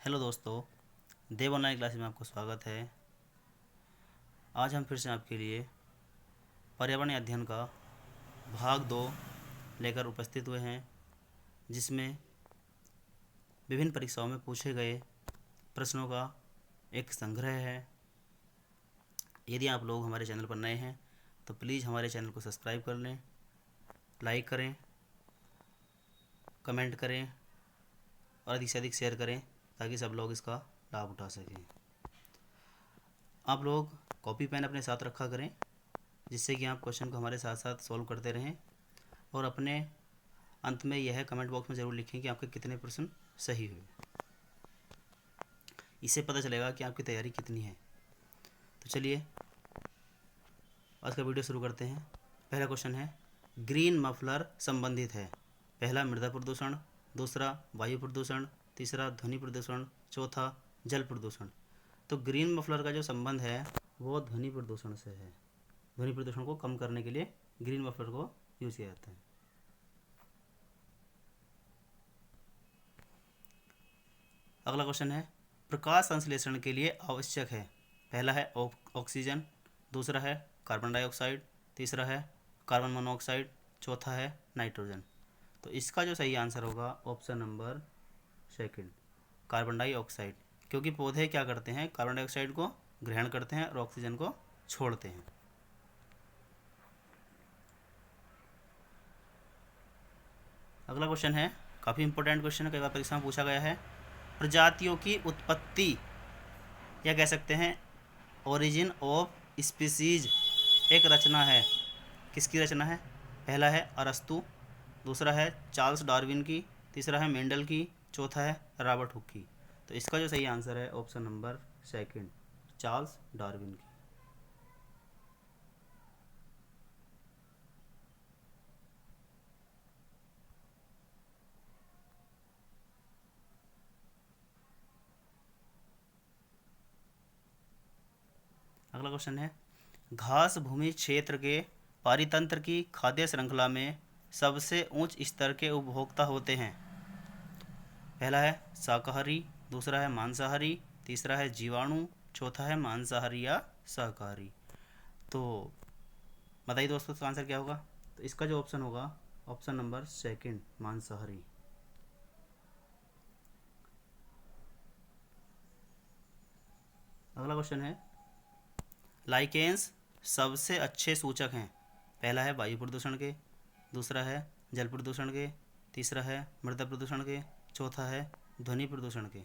Hello दोस्तों, देव online classes में आपको स्वागत है। आज हम फिर से आपके लिए पर्यावरण अध्ययन का भाग 2 लेकर उपस्थित हुए हैं, जिसमें विभिन्न परीक्षाओं में पूछे गए प्रश्नों का एक संग्रह है। यदि आप लोग हमारे चैनल पर नए हैं तो प्लीज़ हमारे चैनल को सब्सक्राइब कर लें, लाइक करें, कमेंट करें और अधिक से अधिक शेयर करें ताकि सब लोग इसका लाभ उठा सकें। आप लोग कॉपी पेन अपने साथ रखा करें, जिससे कि आप क्वेश्चन को हमारे साथ साथ सॉल्व करते रहें और अपने अंत में यह कमेंट बॉक्स में ज़रूर लिखें कि आपके कितने प्रश्न सही हुए। इससे पता चलेगा कि आपकी तैयारी कितनी है। तो चलिए आज का वीडियो शुरू करते हैं। पहला क्वेश्चन है, ग्रीन मफलर संबंधित है। पहला मृदा प्रदूषण, दूसरा वायु प्रदूषण, तीसरा ध्वनि प्रदूषण, चौथा जल प्रदूषण। तो ग्रीन मफलर का जो संबंध है वो ध्वनि प्रदूषण से है। ध्वनि प्रदूषण को कम करने के लिए ग्रीन मफलर को यूज़ किया जाता है। अगला क्वेश्चन है, प्रकाश संश्लेषण के लिए आवश्यक है। पहला है ऑक्सीजन, दूसरा है कार्बन डाइऑक्साइड, तीसरा है कार्बन मोनोऑक्साइड, चौथा है नाइट्रोजन। तो इसका जो सही आंसर होगा option number second, carbon dioxide. क्योंकि पौधे क्या करते हैं, कार्बन डाइऑक्साइड को ग्रहण करते हैं और ऑक्सीजन को छोड़ते हैं। अगला क्वेश्चन है, काफ़ी इंपॉर्टेंट क्वेश्चन है, कई बार परीक्षा में पूछा गया है। प्रजातियों की उत्पत्ति या कह सकते हैं ओरिजिन ऑफ स्पीसीज एक रचना है। किसकी रचना है? पहला है अरस्तु, दूसरा है चार्ल्स डार्विन की, तीसरा है मेंडल की, चौथा है रॉबर्ट हुक की। तो इसका जो सही आंसर है option number second, Charles Darwin की। अगला क्वेश्चन है, घास भूमि क्षेत्र के पारितंत्र की खाद्य श्रृंखला में सबसे उच्च स्तर के उपभोक्ता होते हैं। पहला है शाकाहारी, दूसरा है मांसाहारी, तीसरा है जीवाणु, चौथा है मांसाहारी या शाकाहारी। तो बताइए दोस्तों इसका आंसर क्या होगा? तो इसका जो ऑप्शन होगा ऑप्शन नंबर सेकंड, मांसाहारी। अगला क्वेश्चन है, लाइकेंस सबसे अच्छे सूचक हैं। पहला है वायु प्रदूषण के, दूसरा है जल प्रदूषण के, तीसरा है मृदा प्रदूषण के, चौथा है ध्वनि प्रदूषण के।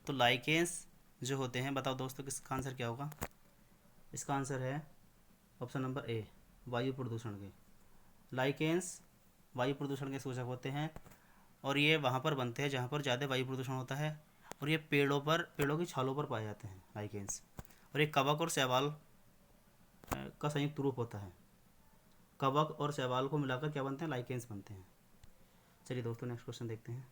तो लाइकेंस जो होते हैं, बताओ दोस्तों किसका आंसर क्या होगा? इसका आंसर है ऑप्शन नंबर ए, वायु प्रदूषण के। लाइकेंस वायु प्रदूषण के सूचक होते हैं और ये वहाँ पर बनते हैं जहाँ पर ज़्यादा वायु प्रदूषण होता है, और ये पेड़ों की छालों पर पाए जाते हैं लाइकेंस। और ये कवक और शैवाल का संयुक्त रूप होता है। कवक और शैवाल को मिलाकर क्या बनते हैं? लाइकेंस बनते हैं। चलिए दोस्तों नेक्स्ट क्वेश्चन देखते हैं।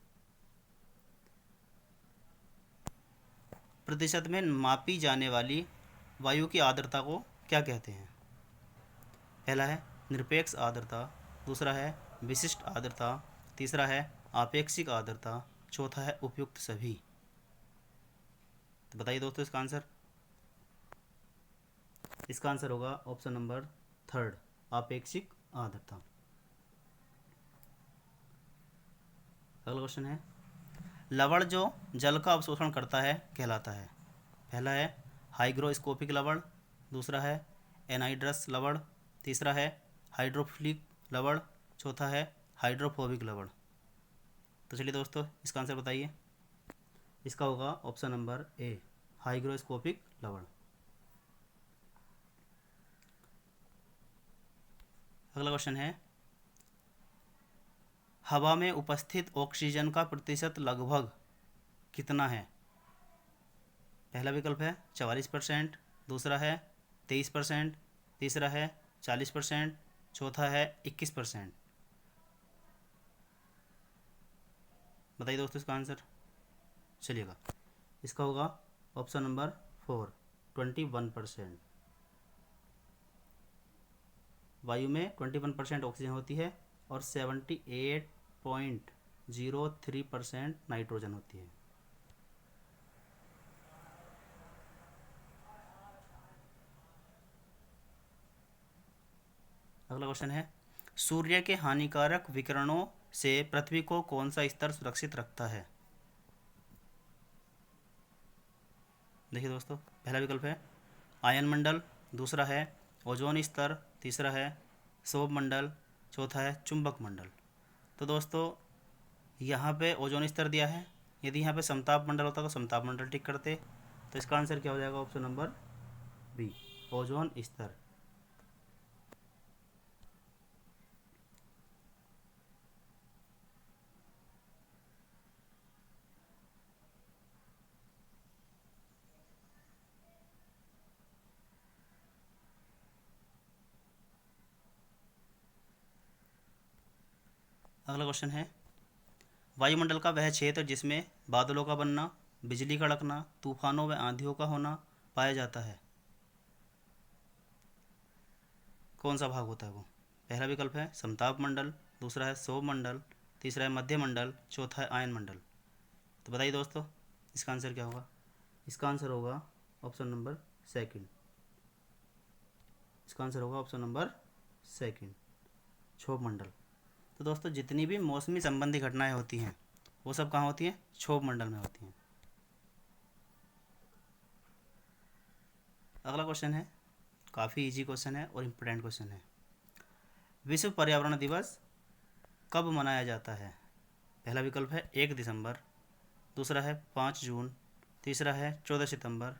प्रतिशत में मापी जाने वाली वायु की आर्द्रता को क्या कहते हैं? पहला है निरपेक्ष आर्द्रता, दूसरा है विशिष्ट आर्द्रता, तीसरा है आपेक्षिक आर्द्रता, चौथा है उपयुक्त सभी। तो बताइए दोस्तों इसका आंसर। इसका आंसर होगा ऑप्शन नंबर थर्ड, आपेक्षिक आर्द्रता। अगला क्वेश्चन है, लवण जो जल का अवशोषण करता है कहलाता है। पहला है हाइग्रोस्कोपिक लवण, दूसरा है एनाइड्रस लवण, तीसरा है हाइड्रोफिलिक लवण, चौथा है हाइड्रोफोबिक लवण। तो चलिए दोस्तों इसका आंसर बताइए। इसका होगा ऑप्शन नंबर ए, हाइग्रोस्कोपिक लवण। अगला क्वेश्चन है, हवा में उपस्थित ऑक्सीजन का प्रतिशत लगभग कितना है? पहला विकल्प है 44%, दूसरा है 23%, तीसरा है 40%, चौथा है 21%। बताइए दोस्तों इसका आंसर। चलिएगा इसका होगा ऑप्शन नंबर 4, 21%। वायु में 21% ऑक्सीजन होती है और 78.03% नाइट्रोजन होती है। अगला क्वेश्चन है, सूर्य के हानिकारक विकिरणों से पृथ्वी को कौन सा स्तर सुरक्षित रखता है? देखिए दोस्तों, पहला विकल्प है आयन मंडल, दूसरा है ओजोन स्तर, तीसरा है सौर मंडल, चौथा है चुंबक मंडल। तो दोस्तों यहाँ पे ओजोन स्तर दिया है, यदि यहाँ पे समताप मंडल होता तो समताप मंडल टिक करते, तो इसका आंसर क्या हो जाएगा? ऑप्शन नंबर बी, ओजोन स्तर। अगला क्वेश्चन है, वायुमंडल का वह क्षेत्र जिसमें बादलों का बनना, बिजली कड़कना, तूफानों व आंधियों का होना पाया जाता है, कौन सा भाग होता है वो? पहला विकल्प है समताप मंडल, दूसरा है सौर मंडल, तीसरा है मध्य मंडल, चौथा है आयन मंडल। तो बताइए दोस्तों, इसका आंसर क्या होगा? इसका आंसर होगा ऑप्शन नंबर सेकंड। इसका आंसर होगा ऑप्शन नंबर सेकंड, क्षोभ मंडल। तो दोस्तों जितनी भी मौसमी संबंधी घटनाएं होती हैं वो सब कहाँ होती हैं? क्षोभ मंडल में होती हैं। अगला क्वेश्चन है, काफ़ी इजी क्वेश्चन है और इम्पोर्टेंट क्वेश्चन है। विश्व पर्यावरण दिवस कब मनाया जाता है? पहला विकल्प है 1 दिसंबर, दूसरा है 5 जून, तीसरा है 14 सितंबर,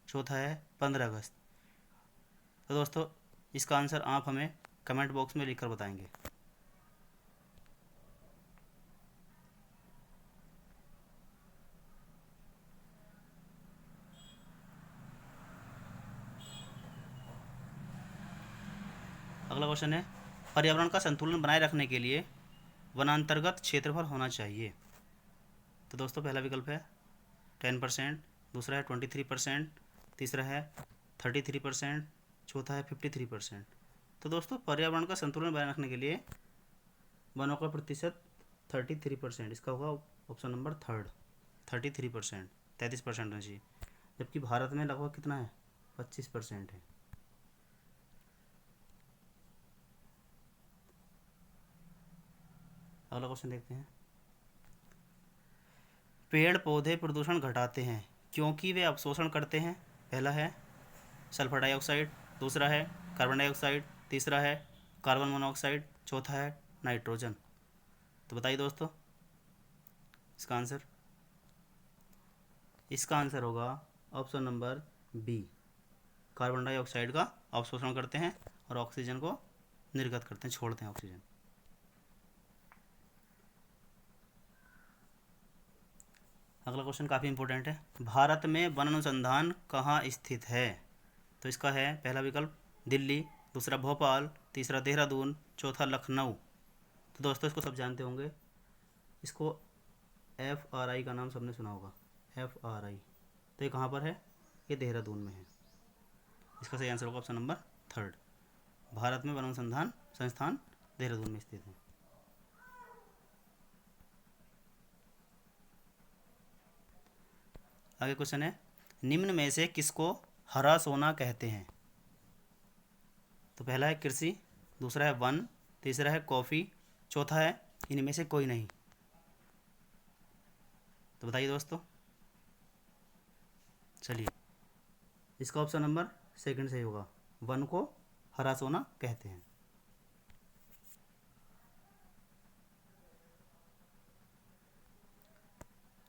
चौथा है 15 अगस्त। तो दोस्तों इसका आंसर आप हमें कमेंट बॉक्स में लिखकर बताएंगे। अगला क्वेश्चन है, पर्यावरण का संतुलन बनाए रखने के लिए वनांतर्गत क्षेत्रफल होना चाहिए। तो दोस्तों पहला विकल्प है 10%, दूसरा है 23%, तीसरा है 33%, चौथा है 53%। तो दोस्तों पर्यावरण का संतुलन बनाए रखने के लिए वनों का प्रतिशत 33%, इसका होगा ऑप्शन नंबर थर्ड, 33%, 33% होना चाहिए। जबकि भारत में लगभग कितना है? 25% है। अगला क्वेश्चन देखते हैं, पेड़ पौधे प्रदूषण घटाते हैं क्योंकि वे अवशोषण करते हैं। पहला है सल्फर डाइऑक्साइड, दूसरा है कार्बन डाइऑक्साइड, तीसरा है कार्बन मोनोऑक्साइड, चौथा है नाइट्रोजन। तो बताइए दोस्तों इसका आंसर। इसका आंसर होगा option number B, carbon dioxide का अवशोषण करते हैं और ऑक्सीजन को निर्गत करते हैं, छोड़ते हैं ऑक्सीजन। अगला क्वेश्चन काफ़ी इंपॉर्टेंट है, भारत में वन अनुसंधान कहाँ स्थित है? तो इसका है पहला विकल्प दिल्ली, दूसरा भोपाल, तीसरा देहरादून, चौथा लखनऊ। तो दोस्तों इसको सब जानते होंगे, इसको FRI का नाम सबने सुना होगा, FRI। तो ये कहाँ पर है? ये देहरादून में है। इसका सही आंसर होगा ऑप्शन नंबर थर्ड, भारत में वन अनुसंधान संस्थान देहरादून में स्थित है। आगे क्वेश्चन है, निम्न में से किसको हरा सोना कहते हैं? तो पहला है कृषि, दूसरा है वन, तीसरा है कॉफ़ी, चौथा है इनमें से कोई नहीं। तो बताइए दोस्तों। चलिए इसका ऑप्शन नंबर सेकंड सही होगा, वन को हरा सोना कहते हैं।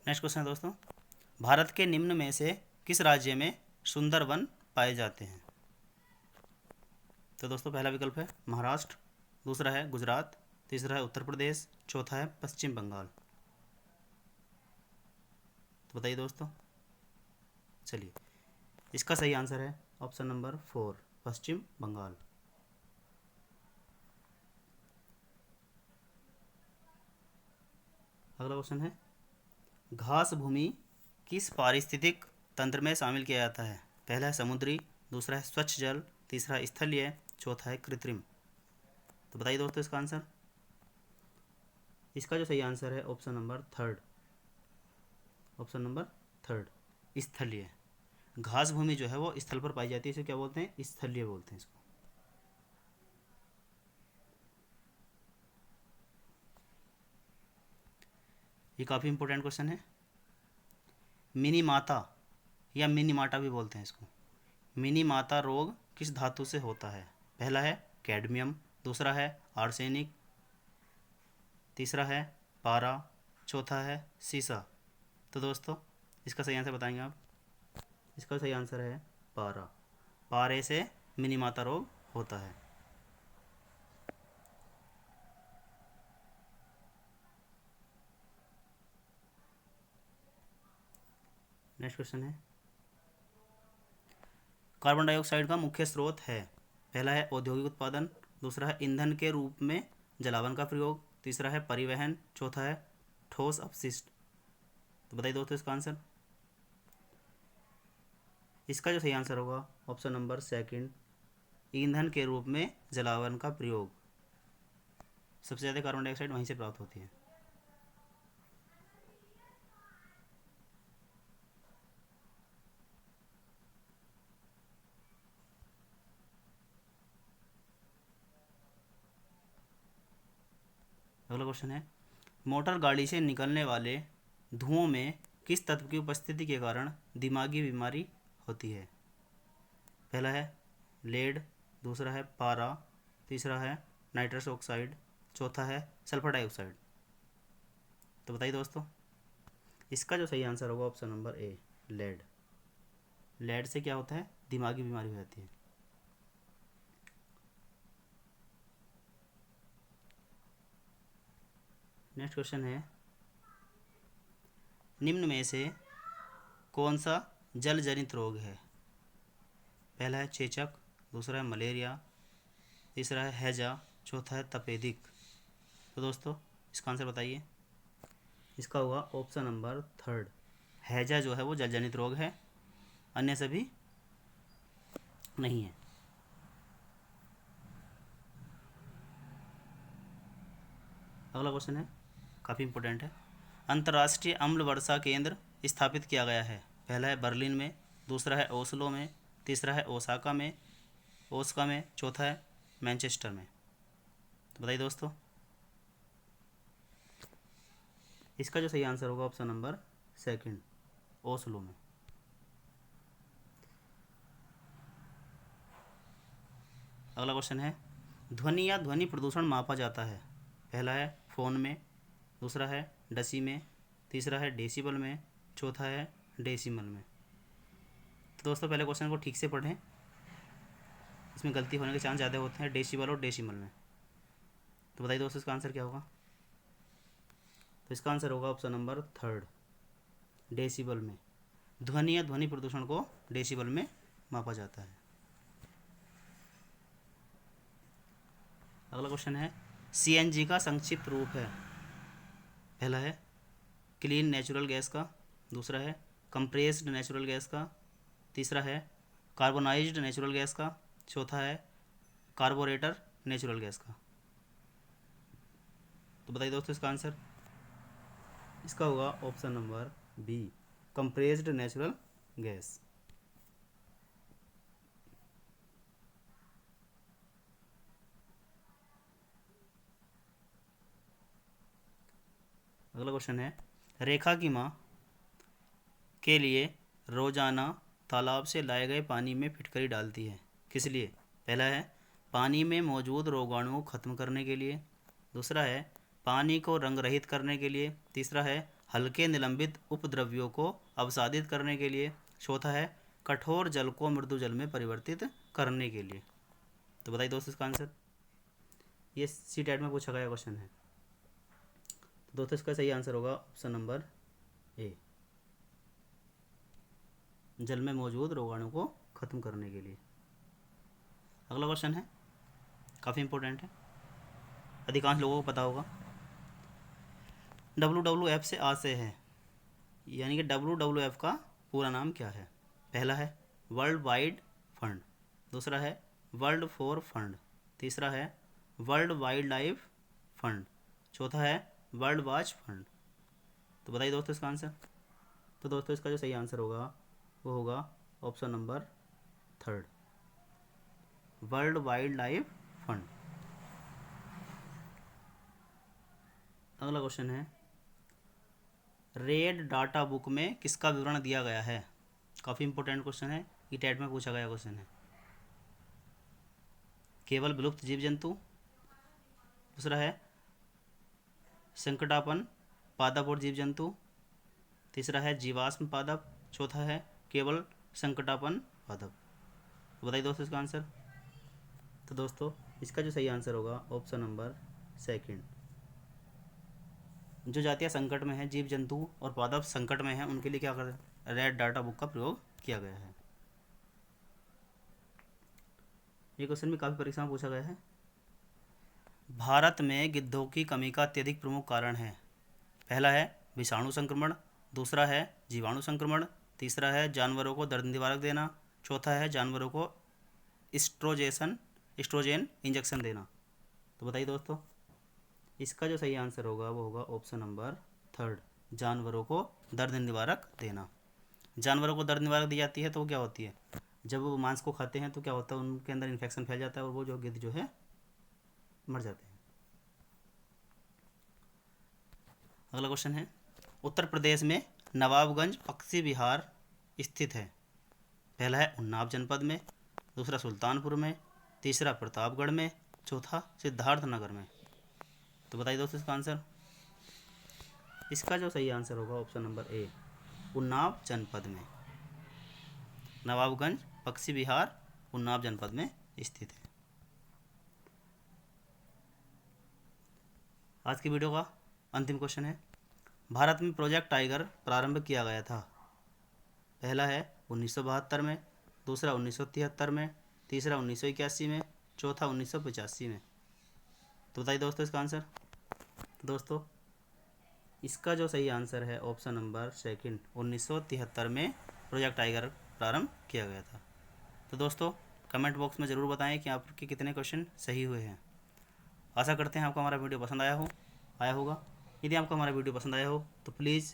नेक्स्ट क्वेश्चन है दोस्तों, भारत के निम्न में से किस राज्य में सुंदर वन पाए जाते हैं? तो दोस्तों पहला विकल्प है महाराष्ट्र, दूसरा है गुजरात, तीसरा है उत्तर प्रदेश, चौथा है पश्चिम बंगाल। तो बताइए दोस्तों। चलिए इसका सही आंसर है ऑप्शन नंबर 4, पश्चिम बंगाल। अगला क्वेश्चन है, घास भूमि किस पारिस्थितिक तंत्र में शामिल किया जाता है? पहला है समुद्री, दूसरा है स्वच्छ जल, तीसरा स्थलीय, चौथा है कृत्रिम। तो बताइए दोस्तों इसका आंसर। इसका जो सही आंसर है option number third, option number third, स्थलीय। घास भूमि जो है वो स्थल पर पाई जाती है, इसे क्या बोलते हैं? स्थलीय बोलते हैं इसको। ये काफ़ी इंपॉर्टेंट क्वेश्चन है। मिनीमाता या मिनीमाटा भी बोलते हैं इसको। मिनीमाता रोग किस धातु से होता है? पहला है कैडमियम, दूसरा है आर्सेनिक, तीसरा है पारा, चौथा है सीसा। तो दोस्तों इसका सही आंसर बताएंगे आप। इसका सही आंसर है पारा। पारे से मिनीमाता रोग होता है। नेक्स्ट क्वेश्चन है, कार्बन डाइऑक्साइड का मुख्य स्रोत है? पहला है औद्योगिक उत्पादन, दूसरा है ईंधन के रूप में जलावन का प्रयोग, तीसरा है परिवहन, चौथा है ठोस अपशिष्ट। तो बताइए दोस्तों इसका आंसर। इसका जो सही आंसर होगा ऑप्शन नंबर सेकंड, ईंधन के रूप में जलावन का प्रयोग। सबसे ज़्यादा कार्बन डाइऑक्साइड वहीं से प्राप्त होती है। अगला क्वेश्चन है, मोटर गाड़ी से निकलने वाले धुओं में किस तत्व की उपस्थिति के कारण दिमागी बीमारी होती है? पहला है लेड, दूसरा है पारा, तीसरा है नाइट्रस ऑक्साइड, चौथा है सल्फर डाइऑक्साइड। तो बताइए दोस्तों। इसका जो सही आंसर होगा option number A, lead. Lead से क्या होता है? दिमागी बीमारी हो जाती है। नेक्स्ट क्वेश्चन है, निम्न में से कौन सा जल जनित रोग है? पहला है चेचक, दूसरा है मलेरिया, तीसरा है हैजा, चौथा है तपेदिक। तो दोस्तों इसका आंसर बताइए। इसका होगा ऑप्शन नंबर थर्ड, हैजा जो है वो जल जनित रोग है, अन्य सभी नहीं है। अगला क्वेश्चन है, काफ़ी इंपॉर्टेंट है। अंतर्राष्ट्रीय अम्ल वर्षा केंद्र स्थापित किया गया है? पहला है बर्लिन में, दूसरा है ओस्लो में, तीसरा है ओसाका में, चौथा है मैनचेस्टर में। तो बताइए दोस्तों। इसका जो सही आंसर होगा ऑप्शन नंबर सेकंड, ओस्लो में। अगला क्वेश्चन है, ध्वनि या ध्वनि प्रदूषण मापा जाता है? पहला है फ़ोन में, दूसरा है डसी में, तीसरा है डेसिबल में, चौथा है डेसिमल में। तो दोस्तों पहले क्वेश्चन को ठीक से पढ़ें, इसमें गलती होने के चांस ज़्यादा होते हैं डेसिबल और डेसिमल में। तो बताइए दोस्तों इसका आंसर क्या होगा। तो इसका आंसर होगा ऑप्शन नंबर थर्ड, डेसिबल में। ध्वनि या ध्वनि प्रदूषण को डेसिबल में मापा जाता है। अगला क्वेश्चन है, सीएनजी का संक्षिप्त रूप है? पहला है क्लीन नेचुरल गैस का, दूसरा है कंप्रेस्ड नेचुरल गैस का, तीसरा है कार्बोनाइज्ड नेचुरल गैस का, चौथा है कार्बोरेटर नेचुरल गैस का। तो बताइए दोस्तों इसका आंसर। इसका होगा option number B, compressed natural gas. अगला क्वेश्चन है, रेखा की माँ के लिए रोजाना तालाब से लाए गए पानी में फिटकरी डालती है, किस लिए? पहला है पानी में मौजूद रोगाणुओं को खत्म करने के लिए, दूसरा है पानी को रंग रहित करने के लिए, तीसरा है हल्के निलंबित उपद्रव्यों को अवसादित करने के लिए, चौथा है कठोर जल को मृदु जल में परिवर्तित करने के लिए। तो बताइए दोस्तों इसका आंसर। ये सी टेट में पूछा गया क्वेश्चन है। तो दोस्तों इसका सही आंसर होगा ऑप्शन नंबर ए, जल में मौजूद रोगाणु को खत्म करने के लिए। अगला क्वेश्चन है, काफ़ी इंपॉर्टेंट है, अधिकांश लोगों को पता होगा। WWF से आ से है, यानी कि WWF का पूरा नाम क्या है? पहला है वर्ल्ड वाइड फंड, दूसरा है वर्ल्ड फॉर फंड, तीसरा है वर्ल्ड वाइल्ड लाइफ फंड, चौथा है वर्ल्ड वाच फंड। तो बताइए दोस्तों इसका आंसर। तो दोस्तों इसका जो सही आंसर होगा वो होगा option number third, world wild life fund. अगला क्वेश्चन है, रेड डाटा बुक में किसका विवरण दिया गया है? काफ़ी इंपॉर्टेंट क्वेश्चन है, ये टेट में पूछा गया क्वेश्चन है। केवल विलुप्त जीव जंतु, दूसरा है संकटापन्न पादप और जीव जंतु, तीसरा है जीवाश्म पादप, चौथा है केवल संकटापन्न पादप। तो बताइए दोस्तों इसका आंसर। तो दोस्तों इसका जो सही आंसर होगा ऑप्शन नंबर सेकंड। जो जातियाँ संकट में है, जीव जंतु और पादप संकट में हैं, उनके लिए क्या कर रेड डाटा बुक का प्रयोग किया गया है। ये क्वेश्चन भी काफ़ी परीक्षा में पूछा गया है। भारत में गिद्धों की कमी का अत्यधिक प्रमुख कारण है। पहला है विषाणु संक्रमण, दूसरा है जीवाणु संक्रमण, तीसरा है जानवरों को दर्द निवारक देना, चौथा है जानवरों को एस्ट्रोजेन इंजेक्शन देना। तो बताइए दोस्तों इसका जो सही आंसर होगा वो होगा ऑप्शन नंबर थर्ड, जानवरों को दर्द निवारक देना। जानवरों को दर्द निवारक दी जाती है तो वो क्या होती है, जब वो मांस को खाते हैं तो क्या होता है, उनके अंदर इन्फेक्शन फैल जाता है और वो जो गिद्ध जो है मर जाते हैं। अगला क्वेश्चन है, उत्तर प्रदेश में नवाबगंज पक्षी विहार स्थित है। पहला है उन्नाव जनपद में, दूसरा सुल्तानपुर में, तीसरा प्रतापगढ़ में, चौथा सिद्धार्थनगर में। तो बताइए दोस्तों इसका आंसर। इसका जो सही आंसर होगा ऑप्शन नंबर ए, उन्नाव जनपद में। नवाबगंज पक्षी विहार उन्नाव जनपद में स्थित है। आज की वीडियो का अंतिम क्वेश्चन है, भारत में प्रोजेक्ट टाइगर प्रारंभ किया गया था। पहला है 1972 में, दूसरा 1973 में, तीसरा 1981 में, चौथा 1985 में। तो बताइए दोस्तों इसका आंसर। तो दोस्तों इसका जो सही आंसर है ऑप्शन नंबर सेकंड, 1973 में प्रोजेक्ट टाइगर प्रारंभ किया गया था। तो दोस्तों कमेंट बॉक्स में ज़रूर बताएं कि आपके कितने क्वेश्चन सही हुए हैं। आशा करते हैं आपको हमारा वीडियो पसंद आया होगा। यदि आपको हमारा वीडियो पसंद आया हो तो प्लीज़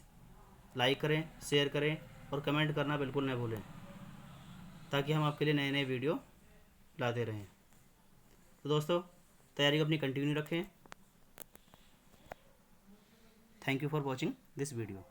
लाइक करें, शेयर करें और कमेंट करना बिल्कुल न भूलें, ताकि हम आपके लिए नए नए वीडियो लाते रहें। तो दोस्तों तैयारी अपनी कंटिन्यू रखें। Thank you for watching this video.